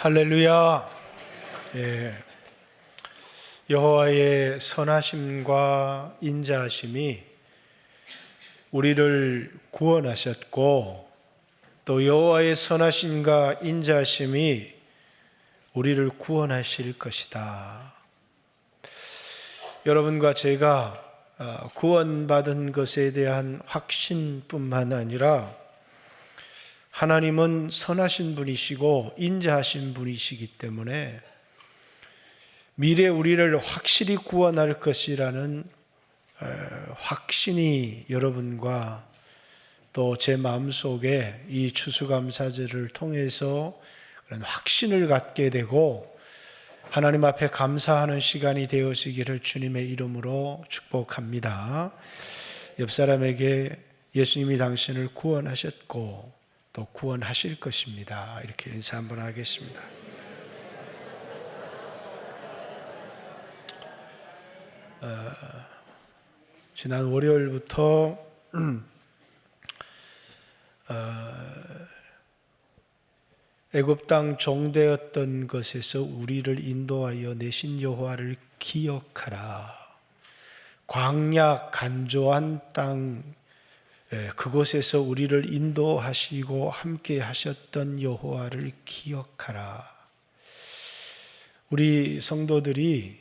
할렐루야. 예. 여호와의 선하심과 인자하심이 우리를 구원하셨고, 또 여호와의 선하심과 인자하심이 우리를 구원하실 것이다. 여러분과 제가 구원받은 것에 대한 확신뿐만 아니라 하나님은 선하신 분이시고 인자하신 분이시기 때문에 미래 우리를 확실히 구원할 것이라는 확신이 여러분과 또 제 마음속에 이 추수감사절을 통해서 그런 확신을 갖게 되고 하나님 앞에 감사하는 시간이 되어지기를 주님의 이름으로 축복합니다. 옆 사람에게 예수님이 당신을 구원하셨고 또 구원하실 것입니다. 이렇게 인사 한번 하겠습니다. 지난 월요일부터 애굽 땅 종되었던 것에서 우리를 인도하여 내신 여호와를 기억하라. 광야 간조한 땅 그곳에서 우리를 인도하시고 함께 하셨던 여호와를 기억하라. 우리 성도들이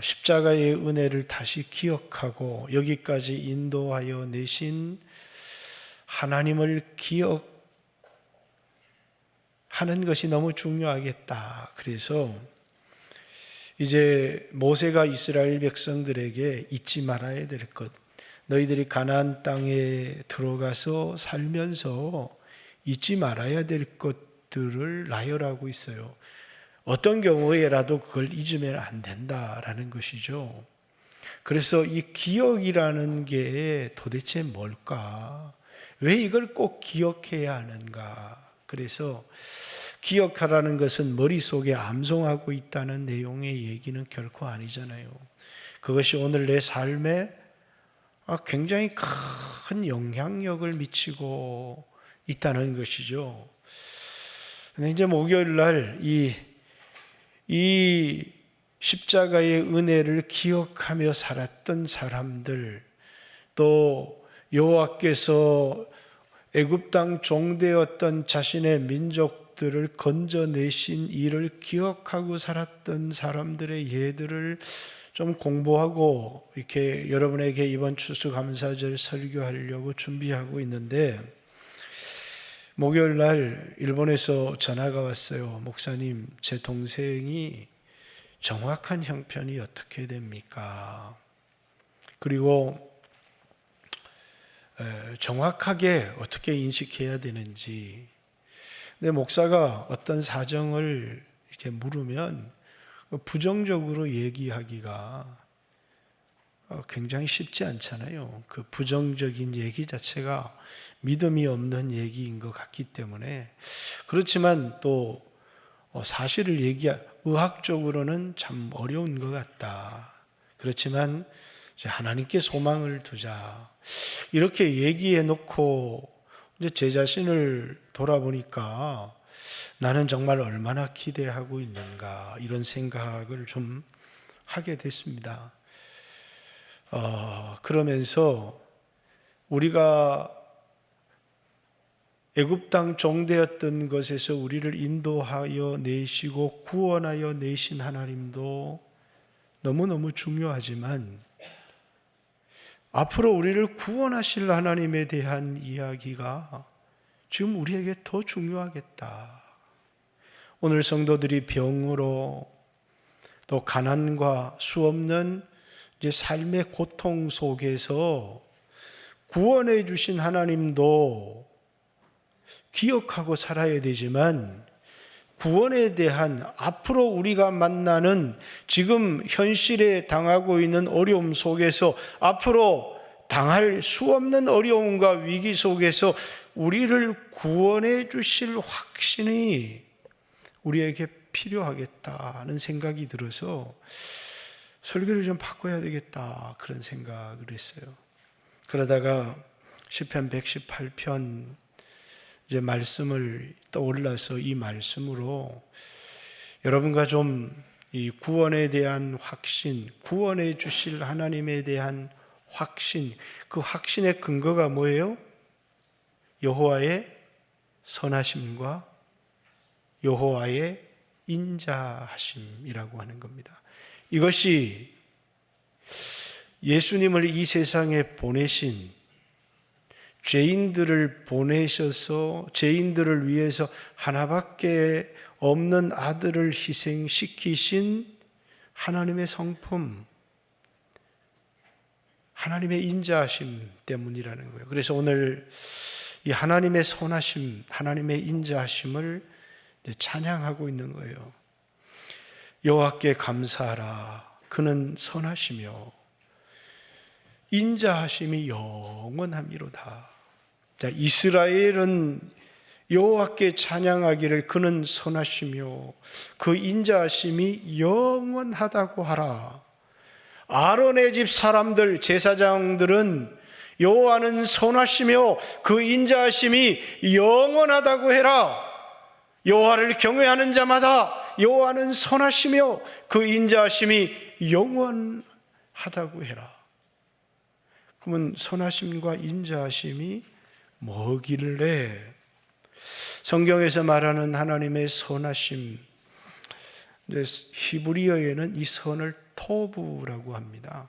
십자가의 은혜를 다시 기억하고 여기까지 인도하여 내신 하나님을 기억하는 것이 너무 중요하겠다. 그래서 이제 모세가 이스라엘 백성들에게 잊지 말아야 될 것, 너희들이 가나안 땅에 들어가서 살면서 잊지 말아야 될 것들을 나열하고 있어요. 어떤 경우에라도 그걸 잊으면 안 된다라는 것이죠. 그래서 이 기억이라는 게 도대체 뭘까? 왜 이걸 꼭 기억해야 하는가? 그래서 기억하라는 것은 머릿속에 암송하고 있다는 내용의 얘기는 결코 아니잖아요. 그것이 오늘 내 삶에 굉장히 큰 영향력을 미치고 있다는 것이죠. 근데 이제 목요일 날 이 십자가의 은혜를 기억하며 살았던 사람들, 또 여호와께서 애굽 땅 종되었던 자신의 민족들을 건져내신 일을 기억하고 살았던 사람들의 예들을 좀 공부하고 이렇게 여러분에게 이번 추수감사절 설교하려고 준비하고 있는데, 목요일 날 일본에서 전화가 왔어요. 목사님, 제 동생이 정확한 형편이 어떻게 됩니까? 그리고 정확하게 어떻게 인식해야 되는지. 근데 목사가 어떤 사정을 이제 물으면 부정적으로 얘기하기가 굉장히 쉽지 않잖아요. 그 부정적인 얘기 자체가 믿음이 없는 얘기인 것 같기 때문에. 그렇지만 또 사실을 의학적으로는 참 어려운 것 같다. 그렇지만 이제 하나님께 소망을 두자. 이렇게 얘기해 놓고 이제 제 자신을 돌아보니까 나는 정말 얼마나 기대하고 있는가, 이런 생각을 좀 하게 됐습니다. 그러면서 우리가 애굽 땅 종되었던 것에서 우리를 인도하여 내시고 구원하여 내신 하나님도 너무너무 중요하지만 앞으로 우리를 구원하실 하나님에 대한 이야기가 지금 우리에게 더 중요하겠다. 오늘 성도들이 병으로 또 가난과 수없는 이제 삶의 고통 속에서 구원해 주신 하나님도 기억하고 살아야 되지만, 구원에 대한 앞으로 우리가 만나는 지금 현실에 당하고 있는 어려움 속에서 앞으로 당할 수 없는 어려움과 위기 속에서 우리를 구원해 주실 확신이 우리에게 필요하겠다는 생각이 들어서 설교를 좀 바꿔야 되겠다, 그런 생각을 했어요. 그러다가 시편 118편 이제 말씀을 떠올라서 이 말씀으로 여러분과 좀 이 구원에 대한 확신, 구원해 주실 하나님에 대한 확신, 그 확신의 근거가 뭐예요? 여호와의 선하심과 여호와의 인자하심이라고 하는 겁니다. 이것이 예수님을 이 세상에 보내신, 죄인들을 보내셔서 죄인들을 위해서 하나밖에 없는 아들을 희생시키신 하나님의 성품, 하나님의 인자하심 때문이라는 거예요. 그래서 오늘 이 하나님의 선하심, 하나님의 인자하심을 찬양하고 있는 거예요. 여호와께 감사하라. 그는 선하시며 인자하심이 영원함이로다. 자, 이스라엘은 여호와께 찬양하기를 그는 선하시며 그 인자하심이 영원하다고 하라. 아론의 집 사람들, 제사장들은 여호와는 선하시며 그 인자하심이 영원하다고 해라. 여호와를 경외하는 자마다 여호와는 선하시며 그 인자하심이 영원하다고 해라. 그러면 선하심과 인자하심이 뭐길래? 성경에서 말하는 하나님의 선하심, 히브리어에는 이 선을 토부라고 합니다.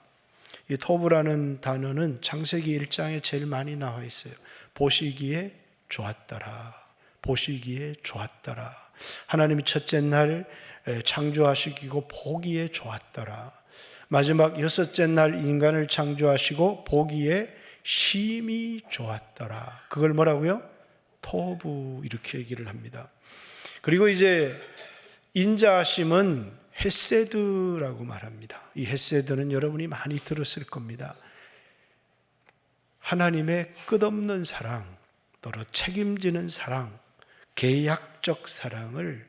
이 토부라는 단어는 창세기 1장에 제일 많이 나와 있어요. 보시기에 좋았더라. 보시기에 좋았더라. 하나님이 첫째 날 창조하시고 보기에 좋았더라. 마지막 여섯째 날 인간을 창조하시고 보기에 심히 좋았더라. 그걸 뭐라고요? 토부, 이렇게 얘기를 합니다. 그리고 이제 인자하심은 헤세드라고 말합니다. 이 헤세드는 여러분이 많이 들었을 겁니다. 하나님의 끝없는 사랑, 또는 책임지는 사랑, 계약적 사랑을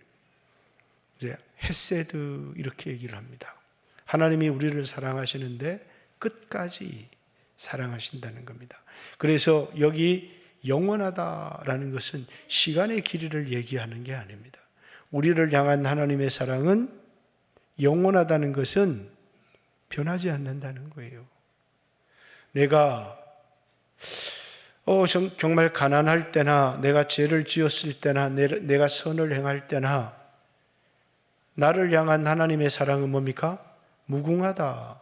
이제 헤세드 이렇게 얘기를 합니다. 하나님이 우리를 사랑하시는데 끝까지 사랑하신다는 겁니다. 그래서 여기 영원하다라는 것은 시간의 길이를 얘기하는 게 아닙니다. 우리를 향한 하나님의 사랑은 영원하다는 것은 변하지 않는다는 거예요. 내가 정말 가난할 때나 내가 죄를 지었을 때나 내가 선을 행할 때나 나를 향한 하나님의 사랑은 뭡니까? 무궁하다,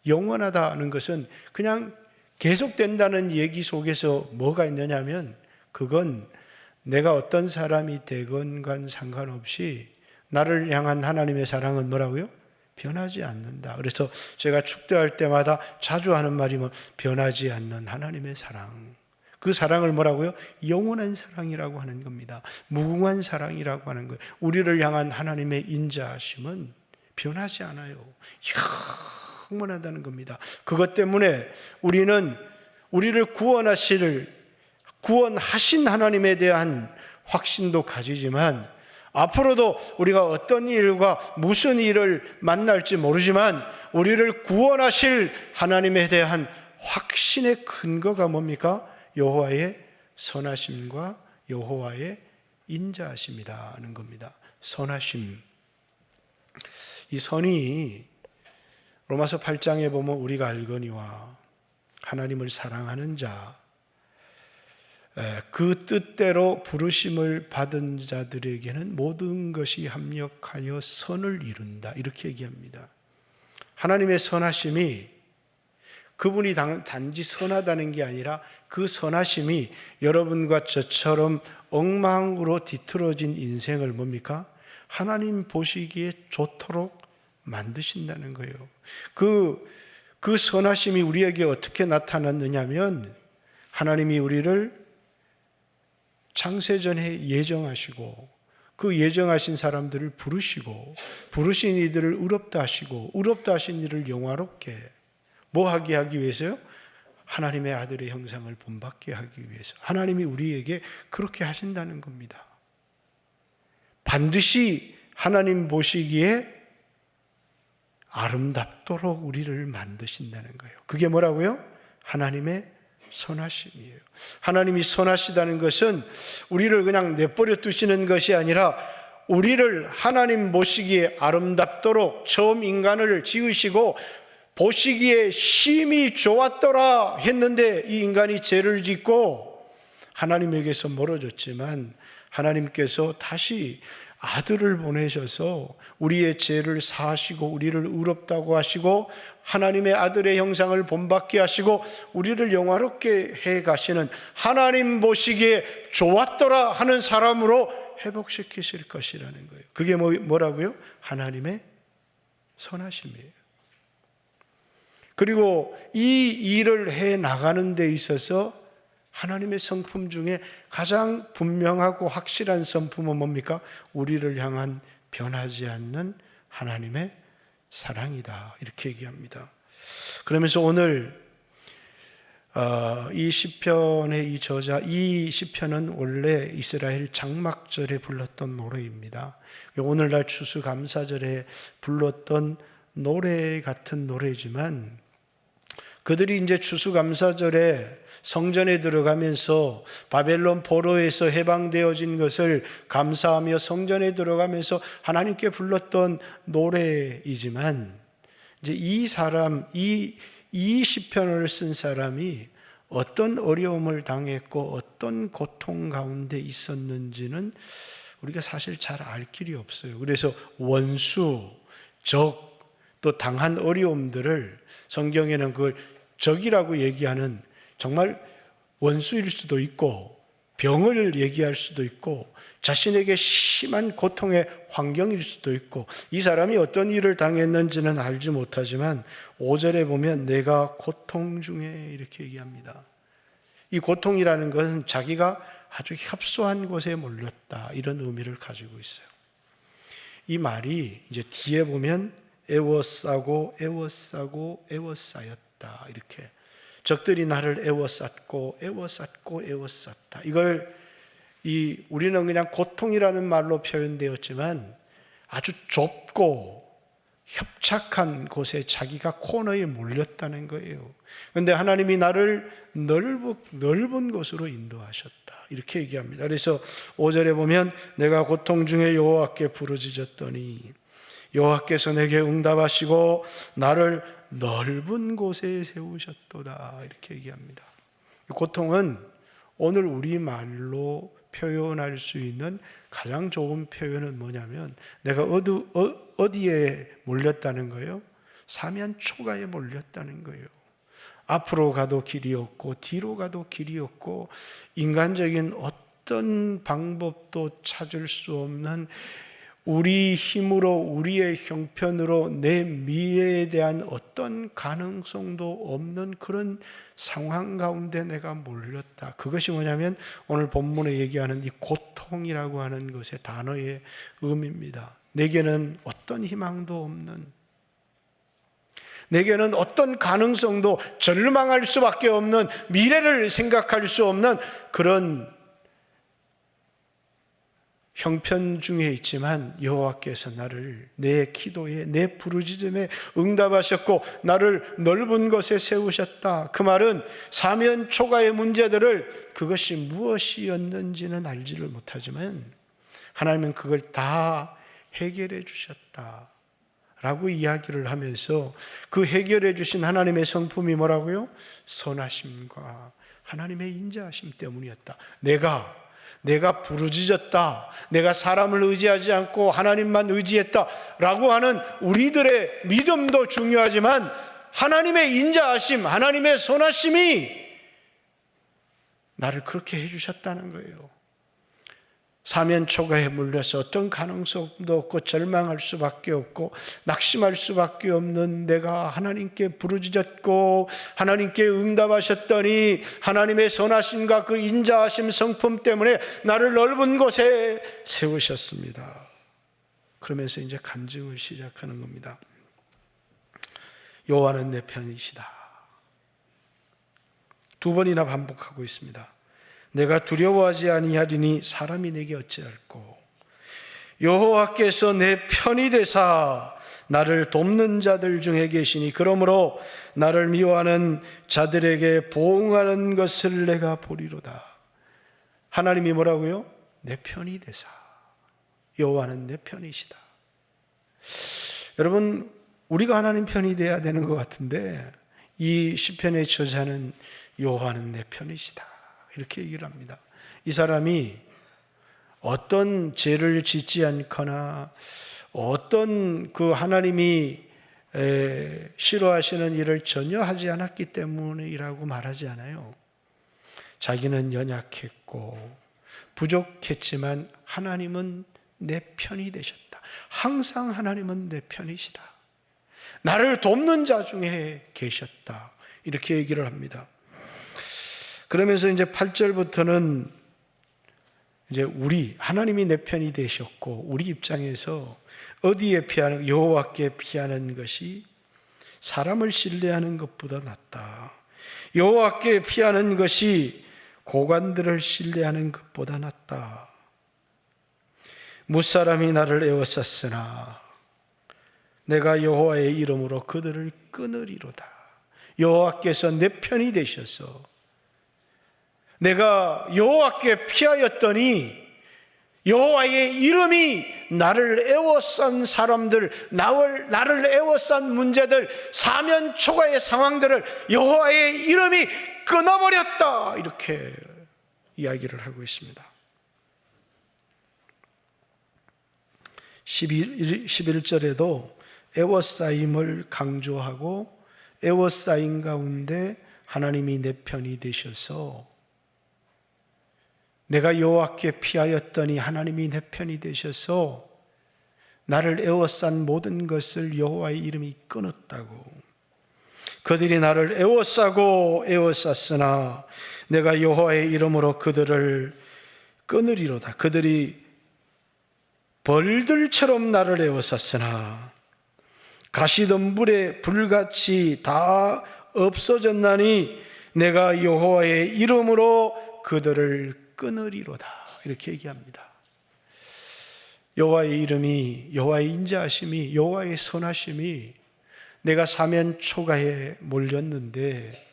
영원하다는 것은 그냥 계속된다는 얘기 속에서 뭐가 있느냐면 그건 내가 어떤 사람이 되건 상관없이 나를 향한 하나님의 사랑은 뭐라고요? 변하지 않는다. 그래서 제가 축도할 때마다 자주 하는 말이 변하지 않는 하나님의 사랑. 그 사랑을 뭐라고요? 영원한 사랑이라고 하는 겁니다. 무궁한 사랑이라고 하는 거예요. 우리를 향한 하나님의 인자하심은 변하지 않아요. 영원하다는 겁니다. 그것 때문에 우리를 구원하신 하나님에 대한 확신도 가지지만 앞으로도 우리가 어떤 일과 무슨 일을 만날지 모르지만 우리를 구원하실 하나님에 대한 확신의 근거가 뭡니까? 여호와의 선하심과 여호와의 인자하심이라는 겁니다. 선하심. 이 선이 로마서 8장에 보면 우리가 알거니와 하나님을 사랑하는 자, 그 뜻대로 부르심을 받은 자들에게는 모든 것이 합력하여 선을 이룬다, 이렇게 얘기합니다. 하나님의 선하심이 그분이 단지 선하다는 게 아니라 그 선하심이 여러분과 저처럼 엉망으로 뒤틀어진 인생을 뭡니까? 하나님 보시기에 좋도록 만드신다는 거예요. 그 선하심이 우리에게 어떻게 나타났느냐면 하나님이 우리를 창세전에 예정하시고 그 예정하신 사람들을 부르시고 부르신 이들을 의롭다 하시고 의롭다 하신 이를 영화롭게 뭐하게 하기 위해서요? 하나님의 아들의 형상을 본받게 하기 위해서 하나님이 우리에게 그렇게 하신다는 겁니다. 반드시 하나님 보시기에 아름답도록 우리를 만드신다는 거예요. 그게 뭐라고요? 하나님의 선하심이에요. 하나님이 선하시다는 것은 우리를 그냥 내버려 두시는 것이 아니라 우리를 하나님 보시기에 아름답도록 처음 인간을 지으시고 보시기에 심히 좋았더라 했는데, 이 인간이 죄를 짓고 하나님에게서 멀어졌지만 하나님께서 다시 아들을 보내셔서 우리의 죄를 사하시고 우리를 의롭다고 하시고 하나님의 아들의 형상을 본받게 하시고 우리를 영화롭게 해 가시는, 하나님 보시기에 좋았더라 하는 사람으로 회복시키실 것이라는 거예요. 그게 뭐라고요? 하나님의 선하심이에요. 그리고 이 일을 해 나가는 데 있어서 하나님의 성품 중에 가장 분명하고 확실한 성품은 뭡니까? 우리를 향한 변하지 않는 하나님의 사랑이다, 이렇게 얘기합니다. 그러면서 오늘 이 시편의 이 저자, 이 시편은 원래 이스라엘 장막절에 불렀던 노래입니다. 오늘날 추수감사절에 불렀던 노래 같은 노래지만, 그들이 이제 추수감사절에 성전에 들어가면서 바벨론 포로에서 해방되어진 것을 감사하며 성전에 들어가면서 하나님께 불렀던 노래이지만, 이제 이 시편을 쓴 사람이 어떤 어려움을 당했고 어떤 고통 가운데 있었는지는 우리가 사실 잘 알 길이 없어요. 그래서 원수, 적, 또 당한 어려움들을 성경에는 그걸 적이라고 얘기하는, 정말 원수일 수도 있고 병을 얘기할 수도 있고 자신에게 심한 고통의 환경일 수도 있고, 이 사람이 어떤 일을 당했는지는 알지 못하지만 5절에 보면 내가 고통 중에 이렇게 얘기합니다. 이 고통이라는 것은 자기가 아주 협소한 곳에 몰렸다, 이런 의미를 가지고 있어요. 이 말이 이제 뒤에 보면 애워싸고 애워싸고 애워싸였다, 이렇게 적들이 나를 애워쌌고 애워쌌고 애워쌌다. 이걸 우리는 그냥 고통이라는 말로 표현되었지만 아주 좁고 협착한 곳에 자기가 코너에 몰렸다는 거예요. 그런데 하나님이 나를 넓은 곳으로 인도하셨다, 이렇게 얘기합니다. 그래서 5절에 보면 내가 고통 중에 여호와께 부르짖었더니 여호와께서 내게 응답하시고 나를 넓은 곳에 세우셨도다, 이렇게 얘기합니다. 고통은 오늘 우리말로 표현할 수 있는 가장 좋은 표현은 뭐냐면, 내가 어디에 몰렸다는 거예요? 사면 초가에 몰렸다는 거예요. 앞으로 가도 길이 없고 뒤로 가도 길이 없고 인간적인 어떤 방법도 찾을 수 없는, 우리 힘으로 우리의 형편으로 내 미래에 대한 어떤 가능성도 없는 그런 상황 가운데 내가 몰렸다. 그것이 뭐냐면 오늘 본문에 얘기하는 이 고통이라고 하는 것의 단어의 의미입니다. 내게는 어떤 희망도 없는, 내게는 어떤 가능성도, 절망할 수밖에 없는, 미래를 생각할 수 없는 그런 형편 중에 있지만 여호와께서 나를 내 기도에, 내 부르짖음에 응답하셨고 나를 넓은 곳에 세우셨다. 그 말은 사면 초가의 문제들을, 그것이 무엇이었는지는 알지를 못하지만 하나님은 그걸 다 해결해 주셨다 라고 이야기를 하면서, 그 해결해 주신 하나님의 성품이 뭐라고요? 선하심과 하나님의 인자하심 때문이었다. 내가 부르짖었다, 내가 사람을 의지하지 않고 하나님만 의지했다 라고 하는 우리들의 믿음도 중요하지만 하나님의 인자하심, 하나님의 선하심이 나를 그렇게 해주셨다는 거예요. 사면 초가에 물려서 어떤 가능성도 없고 절망할 수밖에 없고 낙심할 수밖에 없는 내가 하나님께 부르짖었고 하나님께 응답하셨더니 하나님의 선하심과 그 인자하심 성품 때문에 나를 넓은 곳에 세우셨습니다. 그러면서 이제 간증을 시작하는 겁니다. 여호와는 내 편이시다. 2번이나 반복하고 있습니다. 내가 두려워하지 아니하리니 사람이 내게 어찌할꼬. 여호와께서 내 편이 되사 나를 돕는 자들 중에 계시니 그러므로 나를 미워하는 자들에게 보응하는 것을 내가 보리로다. 하나님이 뭐라고요? 내 편이 되사. 여호와는 내 편이시다. 여러분, 우리가 하나님 편이 돼야 되는 것 같은데 이 시편의 저자는 여호와는 내 편이시다 이렇게 얘기를 합니다. 이 사람이 어떤 죄를 짓지 않거나 어떤 그 하나님이 싫어하시는 일을 전혀 하지 않았기 때문이라고 말하지 않아요. 자기는 연약했고 부족했지만 하나님은 내 편이 되셨다. 항상 하나님은 내 편이시다. 나를 돕는 자 중에 계셨다. 이렇게 얘기를 합니다. 그러면서 이제 8절부터는 이제 하나님이 내 편이 되셨고 우리 입장에서 어디에 피하는, 여호와께 피하는 것이 사람을 신뢰하는 것보다 낫다. 여호와께 피하는 것이 고관들을 신뢰하는 것보다 낫다. 무사람이 나를 에워쌌으나 내가 여호와의 이름으로 그들을 끊으리로다. 여호와께서 내 편이 되셔서 내가 여호와께 피하였더니 여호와의 이름이 나를 에워싼 사람들, 나를 에워싼 문제들, 사면초가의 상황들을 여호와의 이름이 끊어버렸다. 이렇게 이야기를 하고 있습니다. 11절에도 에워싸임을 강조하고 에워싸임 가운데 하나님이 내 편이 되셔서 내가 여호와께 피하였더니 하나님이 내 편이 되셔서 나를 에워싼 모든 것을 여호와의 이름이 끊었다고. 그들이 나를 에워싸고 에워쌌으나 내가 여호와의 이름으로 그들을 끊으리로다. 그들이 벌들처럼 나를 에워쌌으나 가시덤불에 불같이 다 없어졌나니 내가 여호와의 이름으로 그들을 끊으리로다. 이렇게 얘기합니다. 여호와의 이름이, 여호와의 인자하심이, 여호와의 선하심이 내가 사면초가에 몰렸는데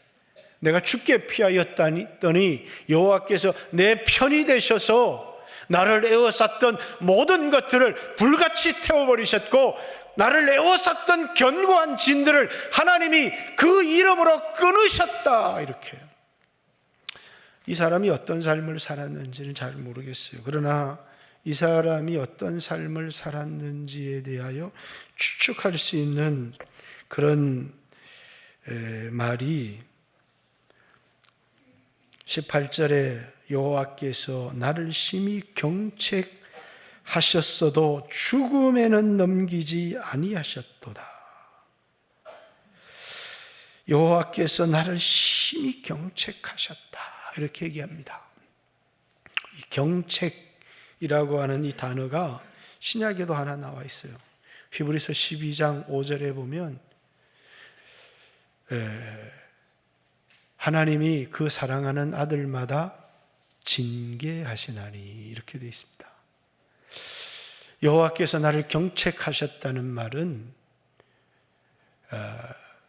내가 죽게 피하였더니 여호와께서 내 편이 되셔서 나를 에워쌌던 모든 것들을 불같이 태워버리셨고 나를 에워쌌던 견고한 진들을 하나님이 그 이름으로 끊으셨다. 이렇게. 이 사람이 어떤 삶을 살았는지는 잘 모르겠어요. 그러나 이 사람이 어떤 삶을 살았는지에 대하여 추측할 수 있는 그런 말이 18절에 여호와께서 나를 심히 경책하셨어도 죽음에는 넘기지 아니하셨도다. 여호와께서 나를 심히 경책하셨다. 이렇게 얘기합니다. 이 경책이라고 하는 이 단어가 신약에도 하나 나와 있어요. 히브리서 12장 5절에 보면 하나님이 그 사랑하는 아들마다 징계하시나니 이렇게 되어 있습니다. 여호와께서 나를 경책하셨다는 말은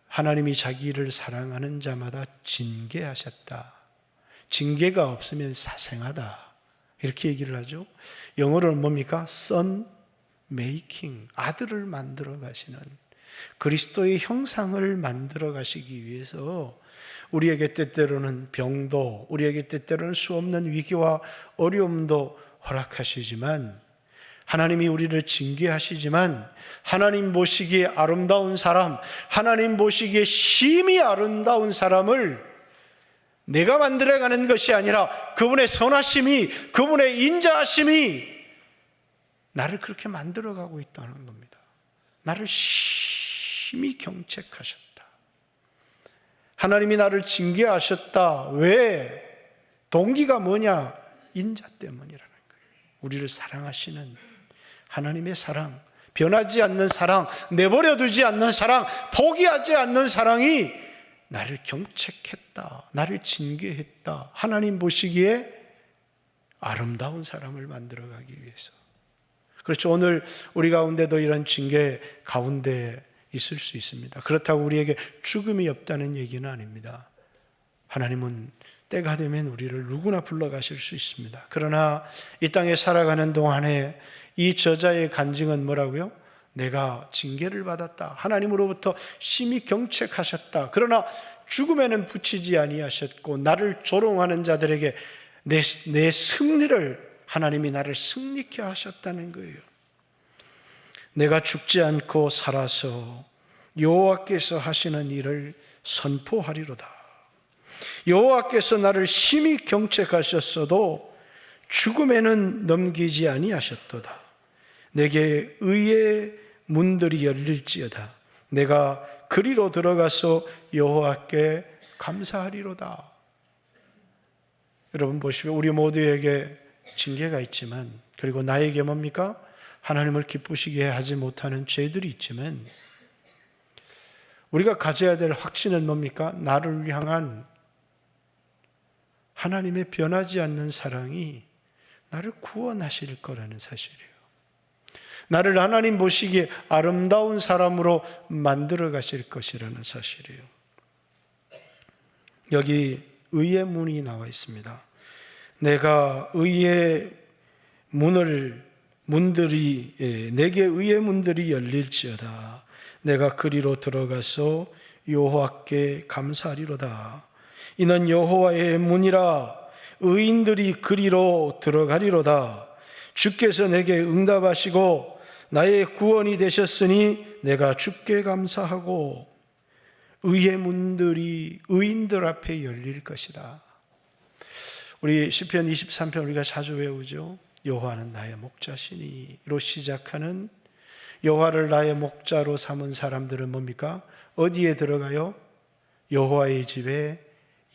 하나님이 자기를 사랑하는 자마다 징계하셨다. 징계가 없으면 사생하다. 이렇게 얘기를 하죠. 영어로는 뭡니까? Son making. 아들을 만들어 가시는, 그리스도의 형상을 만들어 가시기 위해서 우리에게 때때로는 병도, 우리에게 때때로는 수없는 위기와 어려움도 허락하시지만, 하나님이 우리를 징계하시지만 하나님 보시기에 아름다운 사람, 하나님 보시기에 심히 아름다운 사람을 내가 만들어가는 것이 아니라 그분의 선하심이, 그분의 인자하심이 나를 그렇게 만들어가고 있다는 겁니다. 나를 심히 경책하셨다. 하나님이 나를 징계하셨다. 왜? 동기가 뭐냐? 인자 때문이라는 거예요. 우리를 사랑하시는 하나님의 사랑, 변하지 않는 사랑, 내버려 두지 않는 사랑, 포기하지 않는 사랑이 나를 경책했다. 나를 징계했다. 하나님 보시기에 아름다운 사람을 만들어가기 위해서. 그렇죠. 오늘 우리 가운데도 이런 징계 가운데 있을 수 있습니다. 그렇다고 우리에게 죽음이 없다는 얘기는 아닙니다. 하나님은 때가 되면 우리를 누구나 불러가실 수 있습니다. 그러나 이 땅에 살아가는 동안에 이 저자의 간증은 뭐라고요? 내가 징계를 받았다. 하나님으로부터 심히 경책하셨다. 그러나 죽음에는 붙이지 아니하셨고 나를 조롱하는 자들에게 내 승리를 하나님이 나를 승리케 하셨다는 거예요. 내가 죽지 않고 살아서 여호와께서 하시는 일을 선포하리로다. 여호와께서 나를 심히 경책하셨어도 죽음에는 넘기지 아니하셨도다. 내게 의의 문들이 열릴지어다. 내가 그리로 들어가서 여호와께 감사하리로다. 여러분 보시면 우리 모두에게 징계가 있지만, 그리고 나에게 뭡니까? 하나님을 기쁘시게 하지 못하는 죄들이 있지만, 우리가 가져야 될 확신은 뭡니까? 나를 향한 하나님의 변하지 않는 사랑이 나를 구원하실 거라는 사실이에요. 나를 하나님 보시기에 아름다운 사람으로 만들어 가실 것이라는 사실이에요. 여기 의의 문이 나와 있습니다. 내가 의의 내게 의의 문들이 열릴지어다. 내가 그리로 들어가서 여호와께 감사하리로다. 이는 여호와의 문이라. 의인들이 그리로 들어가리로다. 주께서 내게 응답하시고 나의 구원이 되셨으니 내가 주께 감사하고 의의 문들이 의인들 앞에 열릴 것이다. 우리 시편 23편 우리가 자주 외우죠. 여호와는 나의 목자시니로 시작하는, 여호와를 나의 목자로 삼은 사람들은 뭡니까? 어디에 들어가요? 여호와의 집에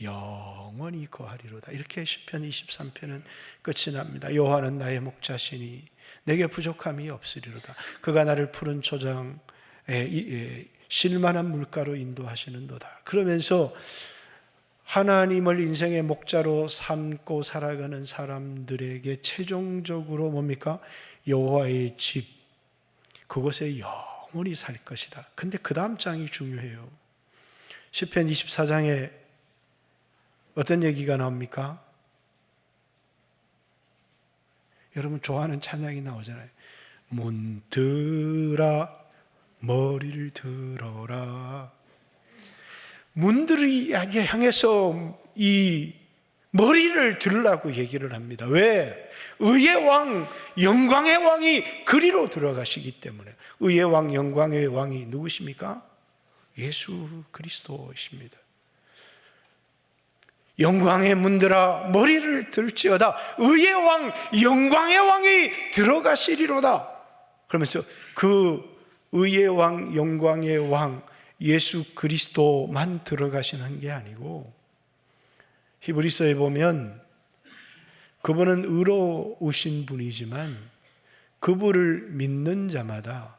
영원히 거하리로다. 이렇게 시편 23편은 끝이 납니다. 여호와는 나의 목자시니 내게 부족함이 없으리로다. 그가 나를 푸른 초장에 쉴만한 물가로 인도하시는도다. 그러면서 하나님을 인생의 목자로 삼고 살아가는 사람들에게 최종적으로 뭡니까? 여호와의 집, 그곳에 영원히 살 것이다. 근데 그 다음 장이 중요해요. 시편 24장에 어떤 얘기가 나옵니까? 여러분 좋아하는 찬양이 나오잖아요. 문들아 머리를 들어라. 문들이 향해서 이 머리를 들으라고 얘기를 합니다. 왜? 의의 왕, 영광의 왕이 그리로 들어가시기 때문에. 의의 왕, 영광의 왕이 누구십니까? 예수 그리스도이십니다. 영광의 문들아 머리를 들지어다. 의의 왕, 영광의 왕이 들어가시리로다. 그러면서 그 의의 왕, 영광의 왕 예수 그리스도만 들어가시는 게 아니고, 히브리서에 보면 그분은 의로우신 분이지만 그분을 믿는 자마다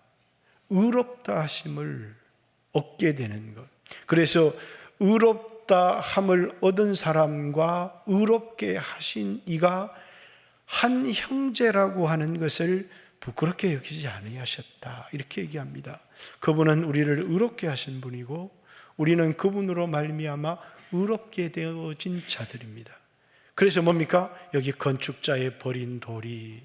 의롭다 하심을 얻게 되는 것. 그래서 의롭다 함을 얻은 사람과 의롭게 하신 이가 한 형제라고 하는 것을 부끄럽게 여기지 아니하셨다, 이렇게 얘기합니다. 그분은 우리를 의롭게 하신 분이고 우리는 그분으로 말미암아 의롭게 되어진 자들입니다. 그래서 뭡니까? 여기 건축자의 버린 돌이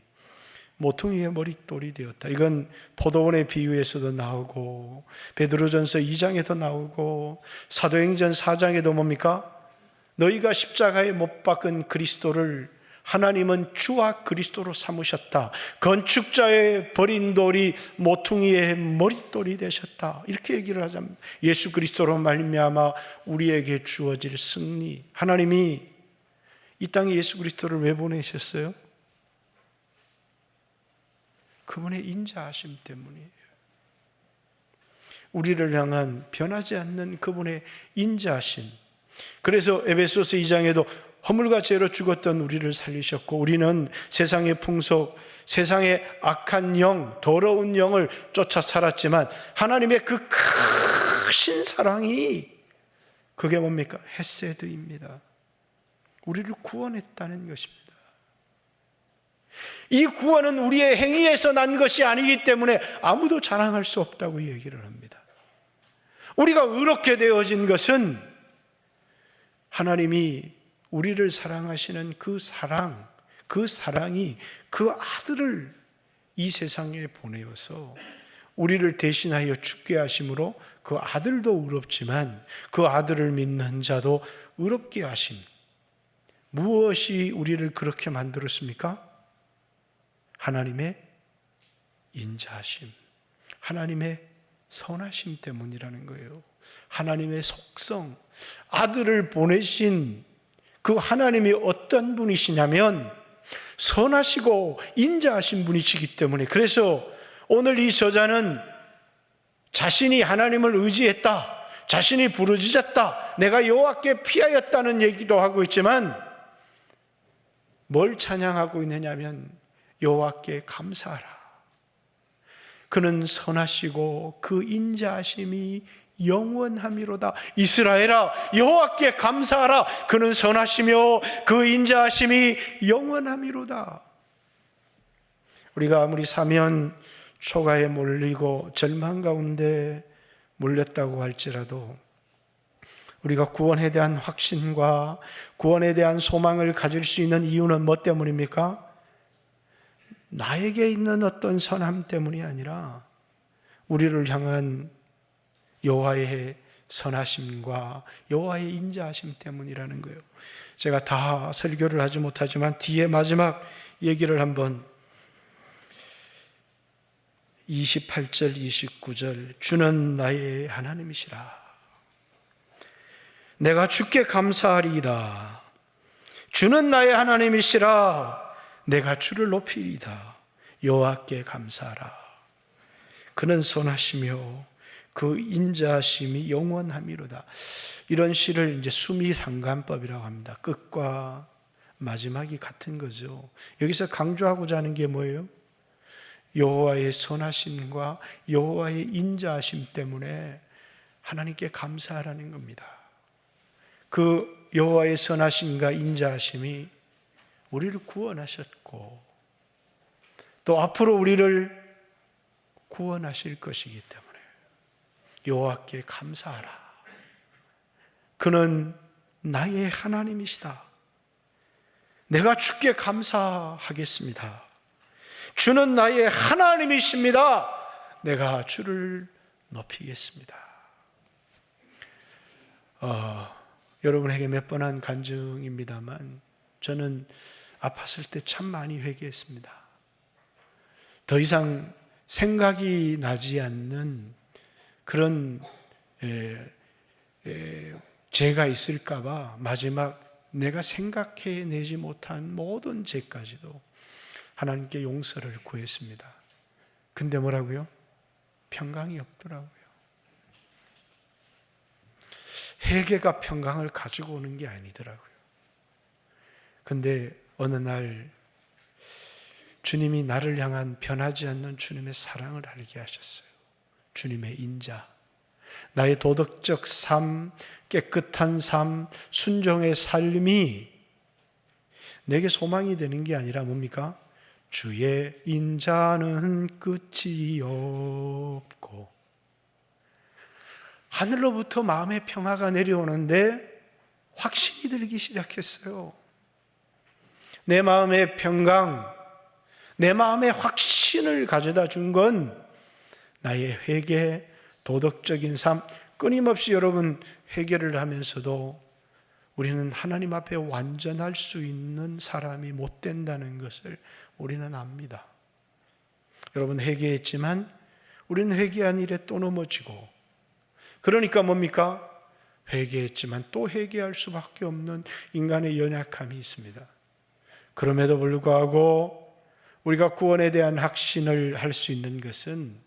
모퉁이의 머릿돌이 되었다. 이건 포도원의 비유에서도 나오고 베드로전서 2장에도 나오고 사도행전 4장에도 뭡니까? 너희가 십자가에 못 박은 그리스도를 하나님은 주와 그리스도로 삼으셨다. 건축자의 버린 돌이 모퉁이의 머릿돌이 되셨다. 이렇게 얘기를 하자면 예수 그리스도로 말미암아 우리에게 주어질 승리. 하나님이 이 땅에 예수 그리스도를 왜 보내셨어요? 그분의 인자하심 때문이에요. 우리를 향한 변하지 않는 그분의 인자하심. 그래서 에베소서 2장에도 허물과 죄로 죽었던 우리를 살리셨고 우리는 세상의 풍속, 세상의 악한 영, 더러운 영을 쫓아 살았지만 하나님의 그 크신 사랑이 그게 뭡니까? 헤세드입니다. 우리를 구원했다는 것입니다. 이 구원은 우리의 행위에서 난 것이 아니기 때문에 아무도 자랑할 수 없다고 얘기를 합니다. 우리가 의롭게 되어진 것은 하나님이 우리를 사랑하시는 그 사랑이 그 아들을 이 세상에 보내어서 우리를 대신하여 죽게 하심으로 그 아들도 의롭지만 그 아들을 믿는 자도 의롭게 하심. 무엇이 우리를 그렇게 만들었습니까? 하나님의 인자하심, 하나님의 선하심 때문이라는 거예요. 하나님의 속성, 아들을 보내신 그 하나님이 어떤 분이시냐면 선하시고 인자하신 분이시기 때문에, 그래서 오늘 이 저자는 자신이 하나님을 의지했다, 자신이 부르짖었다, 내가 여호와께 피하였다는 얘기도 하고 있지만 뭘 찬양하고 있느냐면 여호와께 감사하라. 그는 선하시고 그 인자하심이 영원함이로다. 이스라엘아, 여호와께 감사하라. 그는 선하시며 그 인자하심이 영원함이로다. 우리가 아무리 사면 초가에 몰리고 절망 가운데 몰렸다고 할지라도 우리가 구원에 대한 확신과 구원에 대한 소망을 가질 수 있는 이유는 뭐 때문입니까? 나에게 있는 어떤 선함 때문이 아니라 우리를 향한 여호와의 선하심과 여호와의 인자하심 때문이라는 거예요. 제가 다 설교를 하지 못하지만 뒤에 마지막 얘기를 한번 28절 29절 주는 나의 하나님이시라. 내가 주께 감사하리이다. 주는 나의 하나님이시라. 내가 주를 높이리이다. 여호와께 감사하라. 그는 선하시며 그 인자하심이 영원함이로다. 이런 시를 이제 수미상관법이라고 합니다. 끝과 마지막이 같은 거죠. 여기서 강조하고자 하는 게 뭐예요? 여호와의 선하심과 여호와의 인자하심 때문에 하나님께 감사하라는 겁니다. 그 여호와의 선하심과 인자하심이 우리를 구원하셨고 또 앞으로 우리를 구원하실 것이기 때문에 여호와께 감사하라. 그는 나의 하나님이시다. 내가 주께 감사하겠습니다. 주는 나의 하나님이십니다. 내가 주를 높이겠습니다. 여러분에게 몇 번 한 간증입니다만 저는 아팠을 때 참 많이 회개했습니다. 더 이상 생각이 나지 않는 그런 죄가 있을까 봐 마지막 내가 생각해내지 못한 모든 죄까지도 하나님께 용서를 구했습니다. 근데 뭐라고요? 평강이 없더라고요. 회개가 평강을 가지고 오는 게 아니더라고요. 근데 어느 날 주님이 나를 향한 변하지 않는 주님의 사랑을 알게 하셨어요. 주님의 인자, 나의 도덕적 삶, 깨끗한 삶, 순종의 삶이 내게 소망이 되는 게 아니라 뭡니까? 주의 인자는 끝이 없고 하늘로부터 마음의 평화가 내려오는데 확신이 들기 시작했어요. 내 마음의 평강, 내 마음의 확신을 가져다 준 건 나의 회개, 도덕적인 삶, 끊임없이 여러분 회개를 하면서도 우리는 하나님 앞에 완전할 수 있는 사람이 못 된다는 것을 우리는 압니다. 여러분 회개했지만 우리는 회개한 일에 또 넘어지고, 그러니까 뭡니까? 회개했지만 또 회개할 수밖에 없는 인간의 연약함이 있습니다. 그럼에도 불구하고 우리가 구원에 대한 확신을 할 수 있는 것은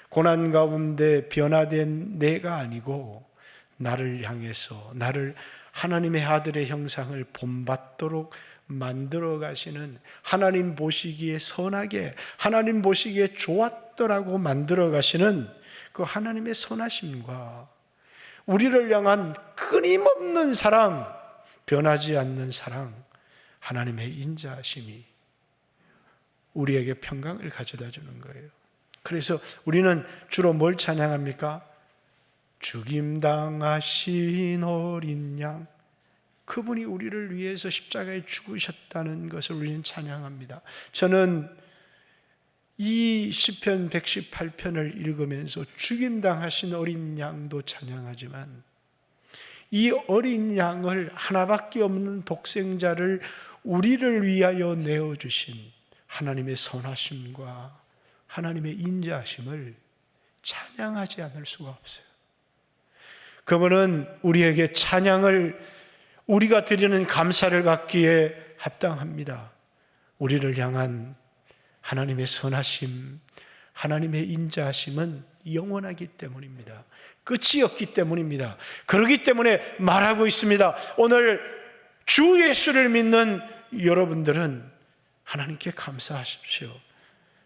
고난 가운데 변화된 내가 아니고 나를 향해서 나를 하나님의 아들의 형상을 본받도록 만들어 가시는, 하나님 보시기에 선하게, 하나님 보시기에 좋았더라고 만들어 가시는 그 하나님의 선하심과 우리를 향한 끊임없는 사랑, 변하지 않는 사랑, 하나님의 인자하심이 우리에게 평강을 가져다 주는 거예요. 그래서 우리는 주로 뭘 찬양합니까? 죽임당하신 어린 양, 그분이 우리를 위해서 십자가에 죽으셨다는 것을 우리는 찬양합니다. 저는 이 시편 118편을 읽으면서 죽임당하신 어린 양도 찬양하지만 이 어린 양을 하나밖에 없는 독생자를 우리를 위하여 내어주신 하나님의 선하심과 하나님의 인자하심을 찬양하지 않을 수가 없어요. 그분은 우리에게 찬양을, 우리가 드리는 감사를 받기에 합당합니다. 우리를 향한 하나님의 선하심, 하나님의 인자하심은 영원하기 때문입니다. 끝이 없기 때문입니다. 그렇기 때문에 말하고 있습니다. 오늘 주 예수를 믿는 여러분들은 하나님께 감사하십시오.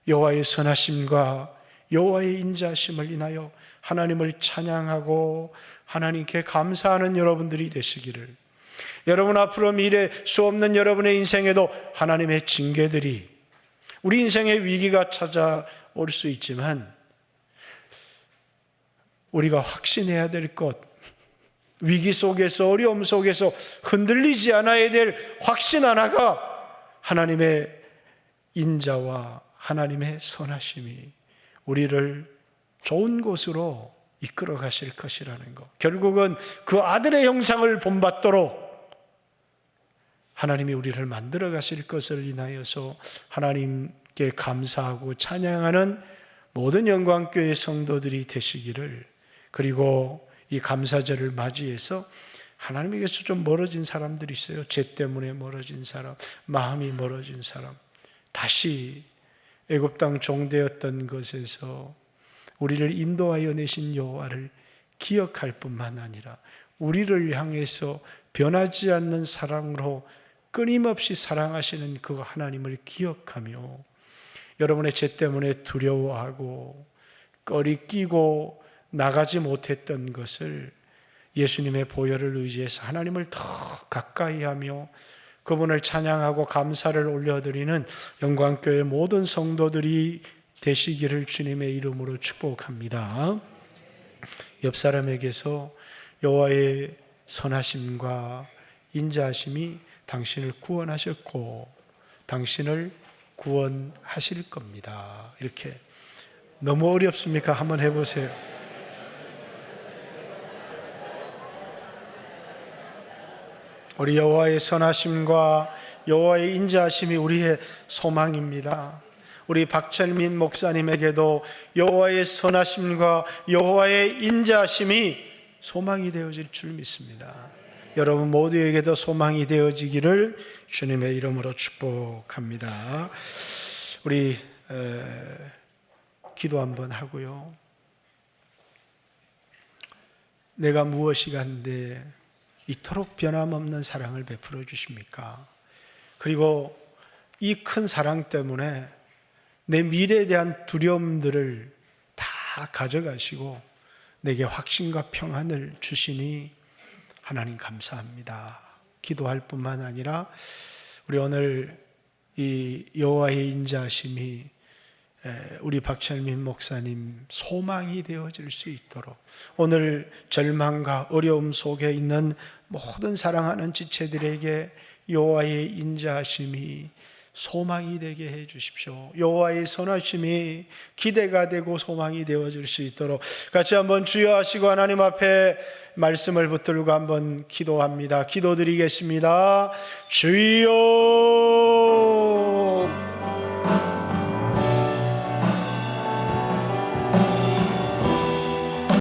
여호와의 선하심과 여호와의 인자하심을 인하여 하나님을 찬양하고 하나님께 감사하는 여러분들이 되시기를, 여러분 앞으로 미래 수없는 여러분의 인생에도 하나님의 징계들이, 우리 인생의 위기가 찾아올 수 있지만 우리가 확신해야 될 것, 위기 속에서, 어려움 속에서 흔들리지 않아야 될 확신 하나가 하나님의 인자와 하나님의 선하심이 우리를 좋은 곳으로 이끌어 가실 것이라는 것, 결국은 그 아들의 형상을 본받도록 하나님이 우리를 만들어 가실 것을 인하여서 하나님께 감사하고 찬양하는 모든 영광교회 성도들이 되시기를, 그리고 이 감사절을 맞이해서 하나님에게서 좀 멀어진 사람들이 있어요. 죄 때문에 멀어진 사람, 마음이 멀어진 사람, 다시 애굽 땅 종되었던 것에서 우리를 인도하여 내신 여호와를 기억할 뿐만 아니라 우리를 향해서 변하지 않는 사랑으로 끊임없이 사랑하시는 그 하나님을 기억하며 여러분의 죄 때문에 두려워하고 꺼리끼고 나가지 못했던 것을 예수님의 보혈을 의지해서 하나님을 더 가까이 하며 그분을 찬양하고 감사를 올려드리는 영광교회 모든 성도들이 되시기를 주님의 이름으로 축복합니다. 옆 사람에게서 여호와의 선하심과 인자하심이 당신을 구원하셨고 당신을 구원하실 겁니다. 이렇게. 너무 어렵습니까? 한번 해보세요. 우리 여호와의 선하심과 여호와의 인자하심이 우리의 소망입니다. 우리 박철민 목사님에게도 여호와의 선하심과 여호와의 인자하심이 소망이 되어질 줄 믿습니다. 여러분 모두에게도 소망이 되어지기를 주님의 이름으로 축복합니다. 우리 기도 한번 하고요. 내가 무엇이 간데 이토록 변함없는 사랑을 베풀어 주십니까? 그리고 이 큰 사랑 때문에 내 미래에 대한 두려움들을 다 가져가시고 내게 확신과 평안을 주시니 하나님 감사합니다. 기도할 뿐만 아니라 우리 오늘 이 여호와의 인자하심이 우리 박철민 목사님 소망이 되어질 수 있도록 오늘 절망과 어려움 속에 있는 모든 사랑하는 지체들에게 여호와의 인자하심이 소망이 되게 해 주십시오. 여호와의 선하심이 기대가 되고 소망이 되어질 수 있도록 같이 한번 주여 하시고 하나님 앞에 말씀을 붙들고 한번 기도합니다. 기도드리겠습니다. 주여